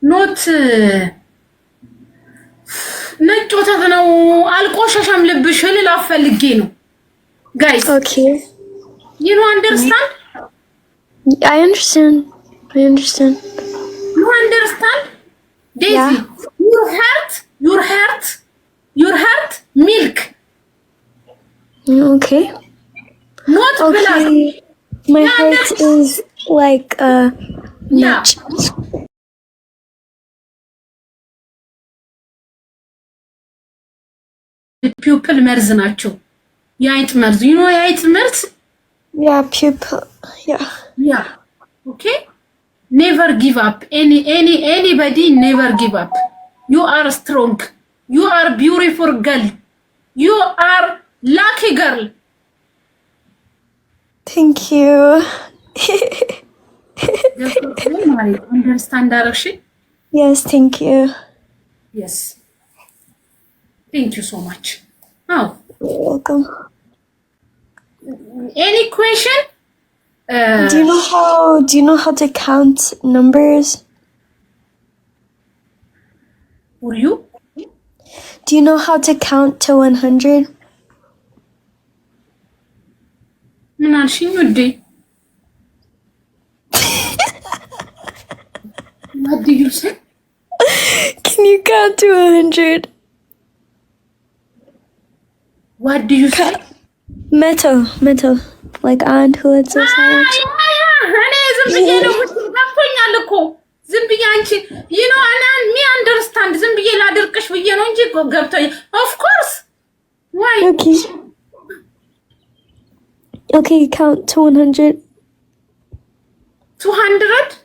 ኖት ነጭ ወተት ነው አልቆሸሸም ልብሽ ልላፍ ፈልጌ ነው ጋይስ Okay. you know understand I understand. you understand Daisy Yeah. your heart milk Okay. not blood Okay. My heart is like yeah nut. people መርዝ ናቸው የአይጥ መርዝ you know የአይጥ መርዝ Yeah, pupil. Yeah. okay never give up anybody never give up you are strong you are beautiful girl you are lucky girl Thank you. understand direction Yes, thank you. yes thank you so much oh You're welcome. any question Do you know how to count numbers? for you Do you know how to count to 100? ምን አልሽኝ ውዴ what did you say Can you count to 100? what do you say Metal. Like and who it's so much. እኔ ዝም ብዬ ነው ገብቶኛል እኮ ዝም ብዬ አንቺ you know me understand ዝም ብዬ ላድርቅሽ ብዬ ነው እንጂ ገብቶኛል of course why Okay, count to 100. 200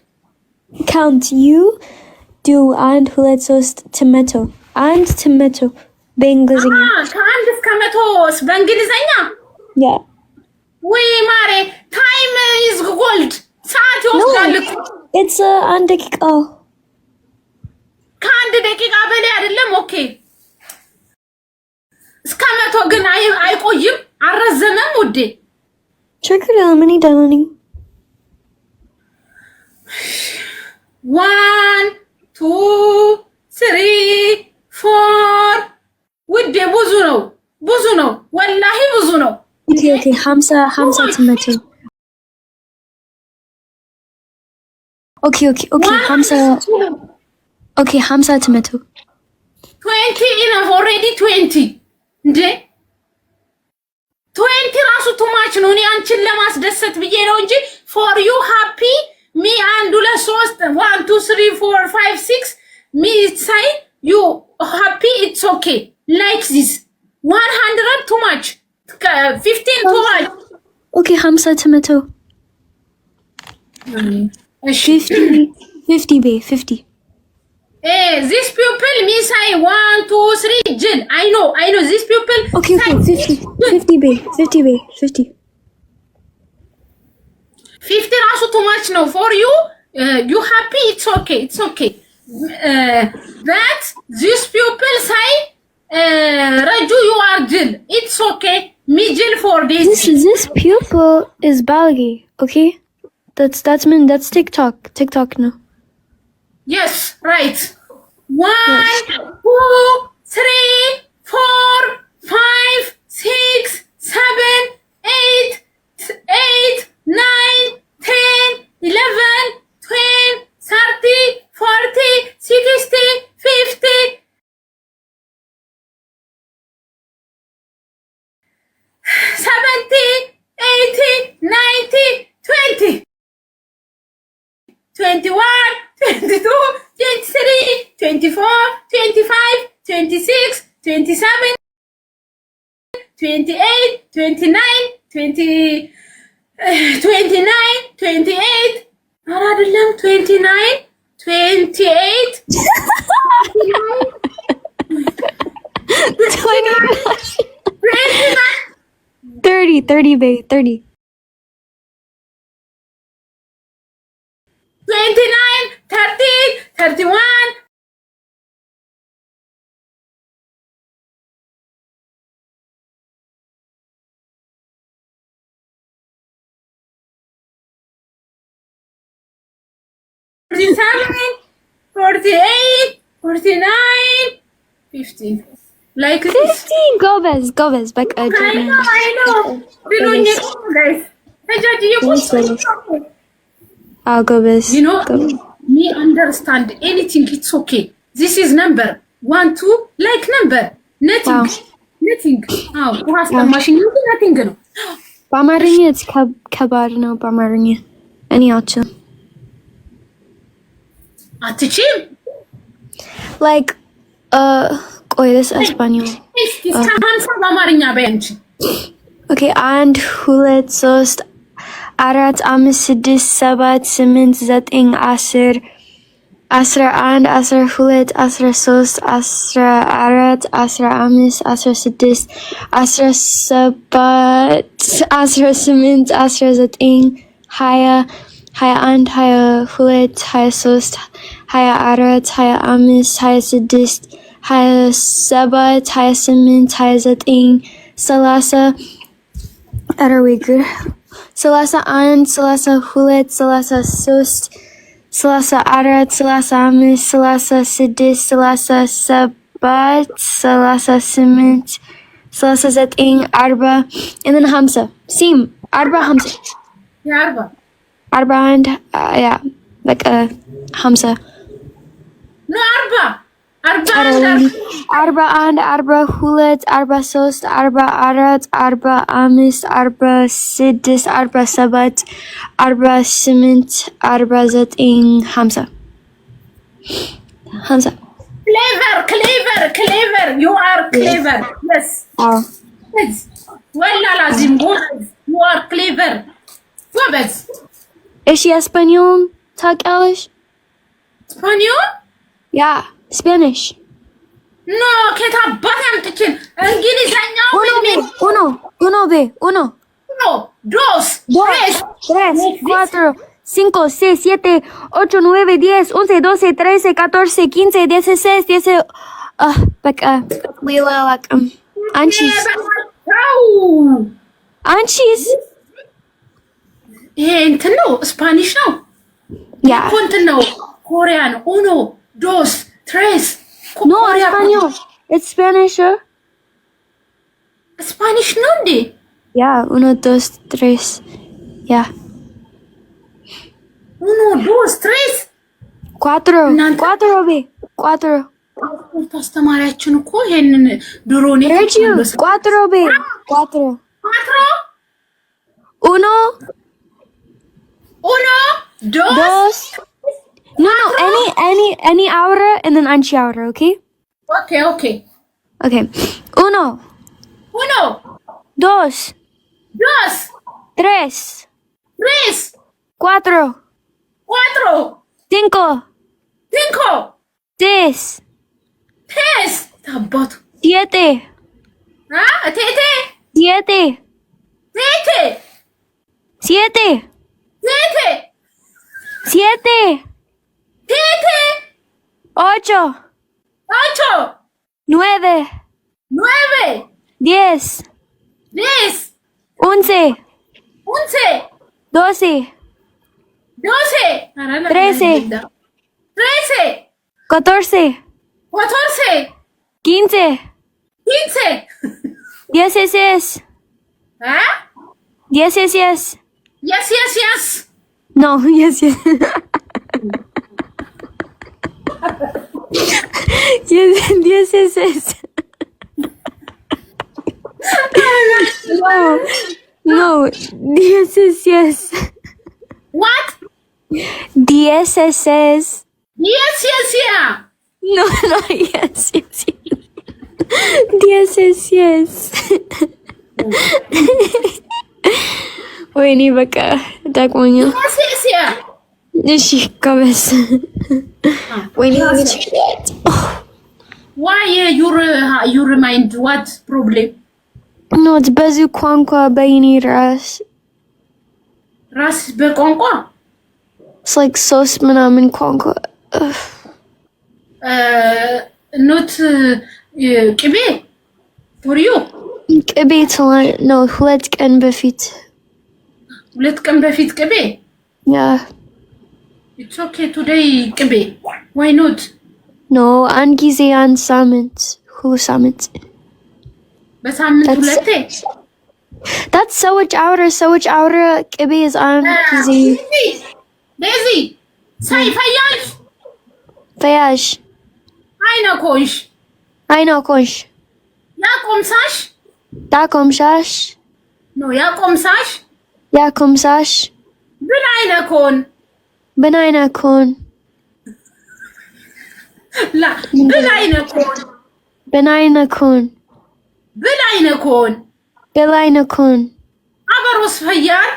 Count you do and who let's us tomato and tomato በእንግሊዝኛ ከአንድ እስከ መቶ በእንግሊዝኛ Yeah. ወይ ማሬ ታይም ኢዝ ጎልድ ሰዓት ይወስዳል እኮ It's አንድ ደቂቃ ከአንድ ደቂቃ በላይ አይደለም ኦኬ እስከ መቶ ግን አይቆይም አረዘመም ውዴ ችግር የለም እኔ ደህና ነኝ 1 2 3 4 ውዴ ብዙ ነው ወላሂ ብዙ ነው Okay 50 tomato Okay 50 Okay 50 tomato 20 enough already 20 እንዴ 20 ራሱ too much ነው እኔ አንቺን ለማስደሰት ብዬ ነው እንጂ for you happy me and 2 3 1 2 3 4 5 6 me say you happy it's okay like this 100 too much 15 too much Okay 50 tomato 50 bay 50 this people me say 1 2 3 Jill I know this people Okay 50 bay 50 50 also too much no for you you happy it's okay that these people say Raju you are Jill it's okay me Jill for this pupil is Balgi okay that's TikTok no yes right 1 2 3 4 5 6 7 8 8 9 10 11 12 13 14 16 15 17 18 19 20 21 22 23 24 25 26 27 28 29 20 29 28 ኧረ አይደለም 29 28 30 bay 30 29 30 31 47, 48, 49, 15. Like 15. ጎበዝ በቃ I know. ብሎኝ guys. ተጃጅዬ ጎበዝ You know, me understand anything, it's okay. This is number 1, 2, like number. Nothing. ማሽን nothing ነው። በአማርኛ ከባድ ነው። በአማርኛ እኔ አትችይም። like ቆይስ እስፓኞል እስከ 50 በአማርኛ በያንቺ። ኦኬ 1 2 3 4 5 6 7 8 9 10 11 12 13 14 15 16 17 18 19 20 21 22 23 24 25 26 27 28 29 30 are we good? 31 32 33 34 35 36 37 38 39 40 and then 50 sim 40 40 41 yeah like 50 no 40 41 42 43 44 45 46 47 48 49 50 clever you are clever yes ولا لازم you are clever ጎበዝ እሺ እስፓኞል ታውቂያለሽ እስፓኞል ያ ስፓኒሽ ኖ ከታባት ያምጥችን እንግሊዘኛው uno dos tres 4 5 6 7 8 9 10 11 12 13 14 15 16 17 በቃ ሌላ አላውቅም አንቺስ ይሄ እንትን ነው ስፓኒሽ ነው ያ እንትን ነው ኮሪያ ነው ኡኖ ዶስ ትሬስ no español it's spanish ስፓኒሽ ነው እንዴ yeah 1 2 3 yeah 1 2 3 4 አስተማሪያችን እኮ ይሄንን ድሮ ነው 4 uno dos no any ahora and then anchi ahora okay uno dos tres cuatro cinco seis ታባቱ siete siete 8 9 10 11 12 13 14 15 16 yes no yes no yes what DSS yes yeah no yes DSS yes ወይኔ በቃ ዳቆኛ እሺ ከበስ ወይኔ why you remind what problem no በዚህ ቋንቋ በይኔ ራስ በቋንቋ it's like ሶስት ምናምን ቋንቋ not ቅቤ for you ቅቤ ነው 2 ቀን በፊት ቅቤ ያ It's okay today ቅቤ why not No, አንድ ጊዜ አንድ ሳምንት ሁሉ ሳምንት በሳምንት ሁለቴ That's so much outer ቅቤ is አንድ ጊዜ ዴዚ ሳይፈያሽ ፈያሽ አይነኮሽ አይነኮሽ ያቆምሳሽ ያቆምሻሽ ነው ያቆምሳሽ ያቆምሳሽ ምን አይነኮን ምን አይነኮን ላ ምን አይነኮን ምን አይነኮን ምን አይነኮን ምን አይነኮን አበሮስ ፈያል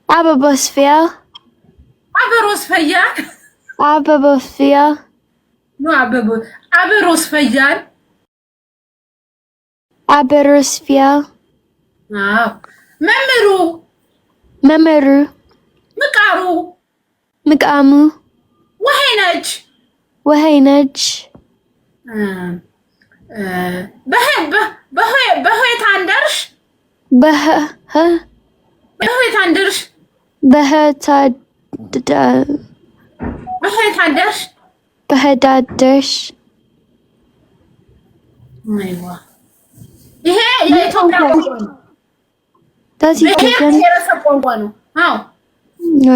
አበቦስፊያ አበሮስ ፈያል አበቦስፊያ ነው አበሮስ ፈያል አበሮስፊያ አዎ መምሩ መመሩ ምቃሩ ምቃሙ ወሄነች ወሄነች በህት አንደርሽ በህት አንደርሽ በህዳደርሽ አይዋ ይሄ የኢትዮጵያ ቋንቋ ነው። አዎ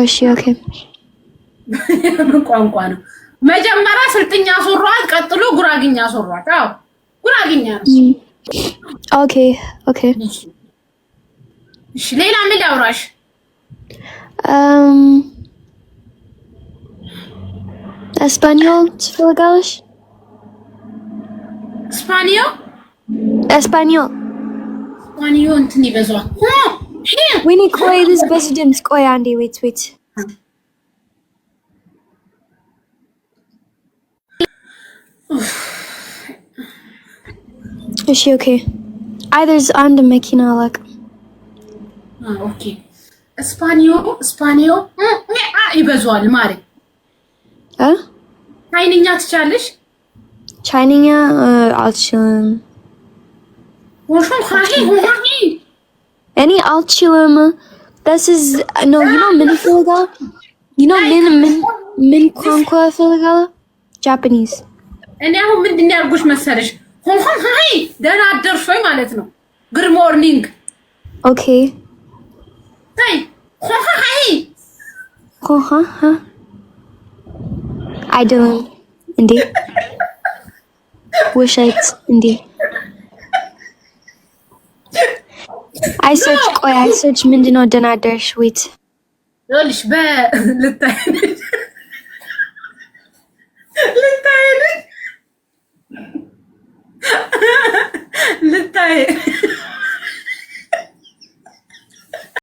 እሺ ኦኬ ቋንቋ ነው። መጀመሪያ ስልጥኛ ሶሯት፣ ቀጥሎ ጉራግኛ ሶሯት። አዎ ጉራግኛ ነው። ኦኬ ኦኬ እሺ ሌላ ምን ላውራሽ? እስፓኞል ትፈልጋለሽ? እስፓኒዮ እንትን ይበዛዋል። ወይኔ ቆይ ልዝ በሱ ድምፅ ቆይ አንዴ ዌት እሺ ኦኬ አይደርስ አንድ መኪና አላውቅም። ኦኬ እስፓኒዮ ይበዛዋል ማሪ ቻይንኛ ትቻለሽ? ቻይንኛ አልችልም። እኔ አልችልም። This is no, you know ምን ይፈልጋል? You know ምን ቋንቋ ይፈልጋል? Japanese. እኔ አሁን ምንድን ነው ያልኩሽ መሰለሽ? ሃይ ደህና አደርሽ ወይ ማለት ነው። Good morning. Okay. ሃይ አይደለም እንዴ ውሸት እንዴ አይሰርች ምንድነው ደህና አደርሽ ዌት ይኸውልሽ ልታይ